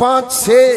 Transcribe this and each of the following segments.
5-6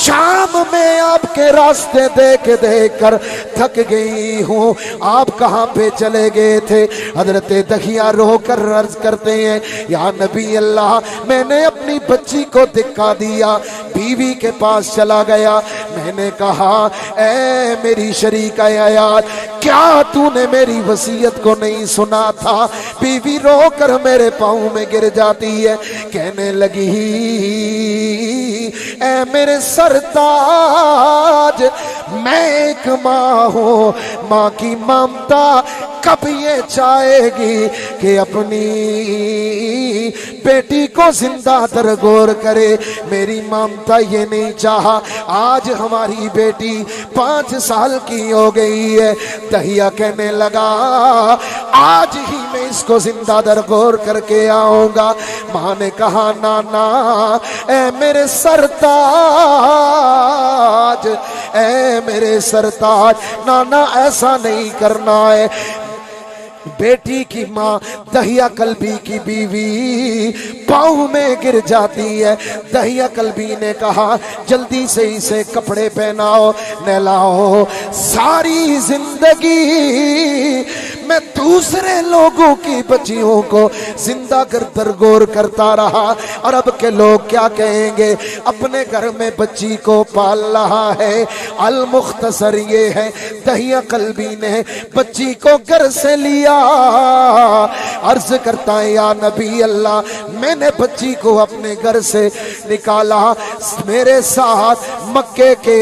شام میں آپ کے راستے دیکھ دیکھ کر تھک گئی ہوں، آپ کہاں پہ چلے گئے تھے؟ حضرت دہیا رو کر عرض کرتے ہیں یا نبی اللہ میں نے اپنی بچی کو دکھا دیا، بیوی کے پاس چلا گیا، میں نے کہا اے میری شریکہ حیات کیا تو نے میری وصیت کو نہیں سنا تھا؟ بیوی رو کر میرے پاؤں میں گر جاتی ہے، کہنے لگی اے میرے سرتاج میں ایک ماں ہوں، ماں کی ممتا کب یہ چاہے گی کہ اپنی بیٹی کو زندہ درگور کرے؟ میری ممتا یہ نہیں چاہا، آج ہماری بیٹی 5 سال کی ہو گئی ہے۔ دہیا کہنے لگا آج ہی میں اس کو زندہ درگور کر کے آؤں گا۔ ماں نے کہا نانا اے میرے سرتاج، اے میرے سرتاج، نانا ایسا نہیں کرنا ہے۔ بیٹی کی ماں دہیا کلبی کی بیوی پاؤں میں گر جاتی ہے۔ دہیا کلبی نے کہا جلدی سے اسے کپڑے پہناؤ، نہلاؤ۔ ساری زندگی میں دوسرے لوگوں کی بچیوں کو زندہ کر درگور کرتا رہا، عرب کے لوگ کیا کہیں گے؟ اپنے گھر میں بچی کو پال رہا ہے۔ المختصر یہ ہے دہیا کلبی نے بچی کو گھر سے لیا، عرض کرتا ہے یا نبی اللہ میں نے بچی کو اپنے گھر سے نکالا، میرے ساتھ مکے کے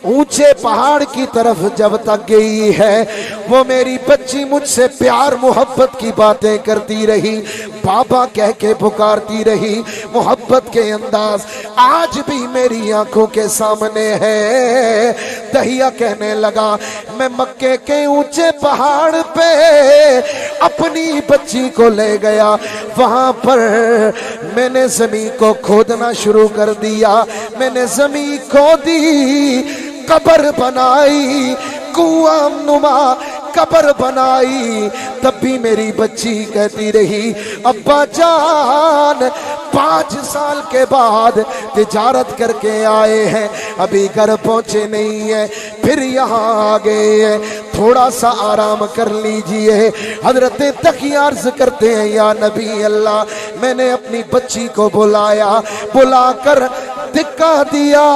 اونچے پہاڑ کی طرف جب تک گئی ہے وہ میری بچی مجھ سے پیار محبت کی باتیں کرتی رہی، بابا کہہ کے پکارتی رہی، محبت کے انداز آج بھی میری آنکھوں کے سامنے ہے۔ دہیا کہنے لگا میں مکے کے اونچے پہاڑ پہ اپنی بچی کو لے گیا، وہاں پر میں نے زمین کو کھودنا شروع کر دیا، میں نے زمین کھودی، قبر بنائی، کنواں نما قبر بنائی، تب بھی میری بچی کہتی رہی ابا جان 5 سال کے بعد تجارت کر کے آئے ہیں، ابھی گھر پہنچے نہیں ہیں، پھر یہاں آ گئے ہیں، تھوڑا سا آرام کر لیجئے۔ حضرت دہیا عرض کرتے ہیں یا نبی اللہ میں نے اپنی بچی کو بلایا، بلا کر دکھا دیا،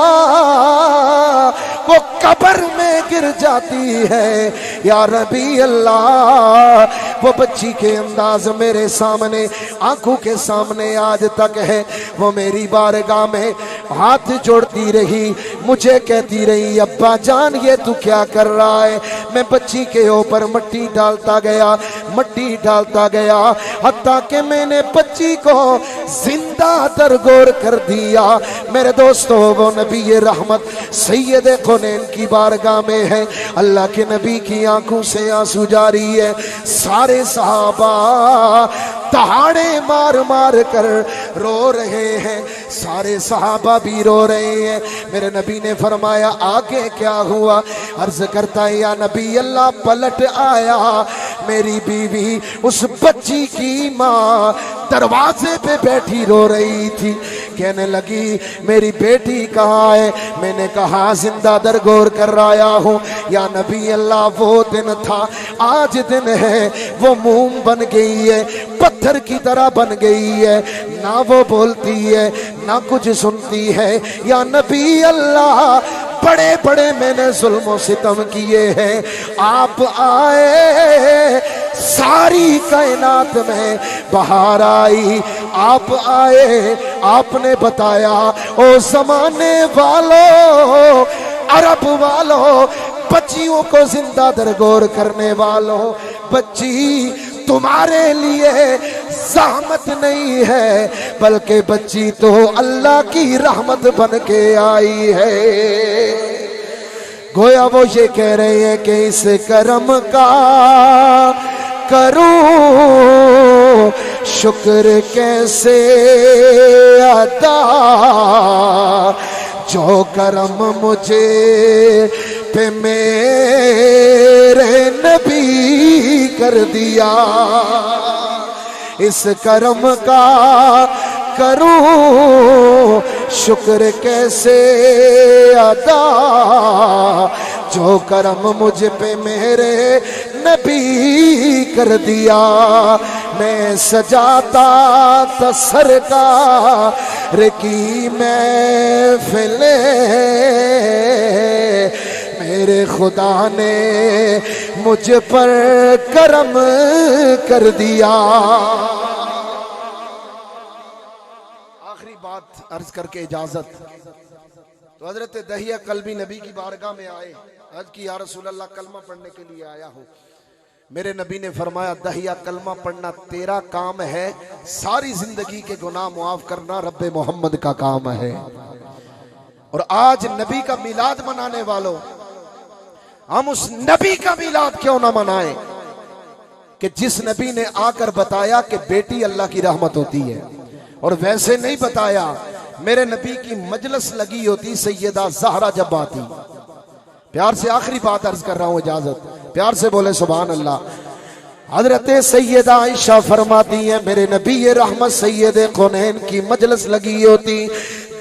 وہ قبر میں گر جاتی ہے۔ یا نبی اللہ وہ بچی کے انداز میرے سامنے آنکھوں کے سامنے آج تک ہے، وہ میری بارگاہ میں ہاتھ جوڑتی رہی، مجھے کہتی رہی ابا جان یہ تو کیا کر رہا ہے؟ میں بچی کے اوپر مٹی ڈالتا گیا، مٹی ڈالتا گیا، حتیٰ کہ میں نے بچی کو زندہ درگور کر دیا۔ میرے دوستو وہ نبی رحمت سید کونین کی بارگاہ میں ہے، اللہ کے نبی کی آنکھوں سے آنسو جاری ہے، سارے صحابہ دہاڑے مار مار کر رو رہے ہیں، سارے صحابہ بھی رو رہے ہیں۔ میرے نبی نے فرمایا آگے کیا ہوا؟ عرض کرتا ہے یا نبی اللہ پلٹ آیا، میری بیوی اس بچی کی ماں دروازے پہ بیٹھی رو رہی تھی، کہنے لگی میری بیٹی کہاں ہے؟ میں نے کہا زندہ درگور کر آیا ہوں۔ یا نبی اللہ وہ دن تھا، آج دن ہے، وہ موم بن گئی ہے، پتھر کی طرح بن گئی ہے، نہ وہ بولتی ہے نہ کچھ سنتی ہے۔ یا نبی اللہ بڑے بڑے میں نے ظلم و ستم کیے ہیں، آپ آئے ساری کائنات میں بہار آئی، آپ آئے، آپ نے بتایا او زمانے والوں، عرب والوں، بچیوں کو زندہ درگور کرنے والوں، بچی تمہارے لیے زحمت نہیں ہے بلکہ بچی تو اللہ کی رحمت بن کے آئی ہے۔ گویا وہ یہ کہہ رہے ہیں کہ اس کرم کا کروں شکر کیسے ادا، جو کرم مجھے پہ میرے نبی کر دیا، اس کرم کا کروں شکر کیسے ادا جو کرم مجھ پہ میرے نبی کر دیا. میں سجاتا تھا سرکار کی محفلیں میرے خدا نے مجھ پر کرم کر دیا. آخری بات عرض کر کے اجازت. تو حضرت دہیہ کلبی نبی کی بارگاہ میں آئے، عرض کی یا رسول اللہ کلمہ پڑھنے کے لیے آیا ہوں. میرے نبی نے فرمایا دہیہ کلمہ پڑھنا تیرا کام ہے، ساری زندگی کے گناہ معاف کرنا رب محمد کا کام ہے. اور آج نبی کا میلاد منانے والوں، ہم اس نبی کا میلاد کیوں نہ منائیں کہ جس نبی نے آ کر بتایا کہ بیٹی اللہ کی رحمت ہوتی ہے، اور ویسے نہیں بتایا. میرے نبی کی مجلس لگی ہوتی سیدہ زہرا جب آتی. پیار سے آخری بات عرض کر رہا ہوں، اجازت، پیار سے بولے سبحان اللہ. حضرت سیدہ عائشہ فرماتی ہیں میرے نبی رحمت سید کونین کی مجلس لگی ہوتی.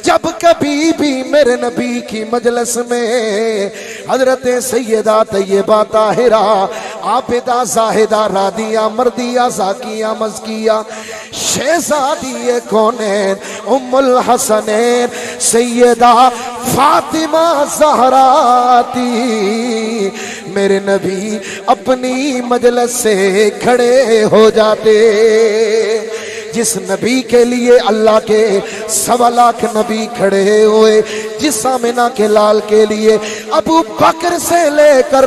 جب کبھی بھی میرے نبی کی مجلس میں حضرت سیدہ طیبہ طاہرہ عابدہ زاہدہ رادیہ مردیہ زاکیہ مزکیہ شہزادی کونین ام الحسنین سیدہ فاطمہ زہرا آتی، میرے نبی اپنی مجلس سے کھڑے ہو جاتے. جس نبی کے لیے اللہ کے 1.25 لاکھ نبی کھڑے ہوئے، جس آمنہ کے لال کے لیے ابو بکر سے لے کر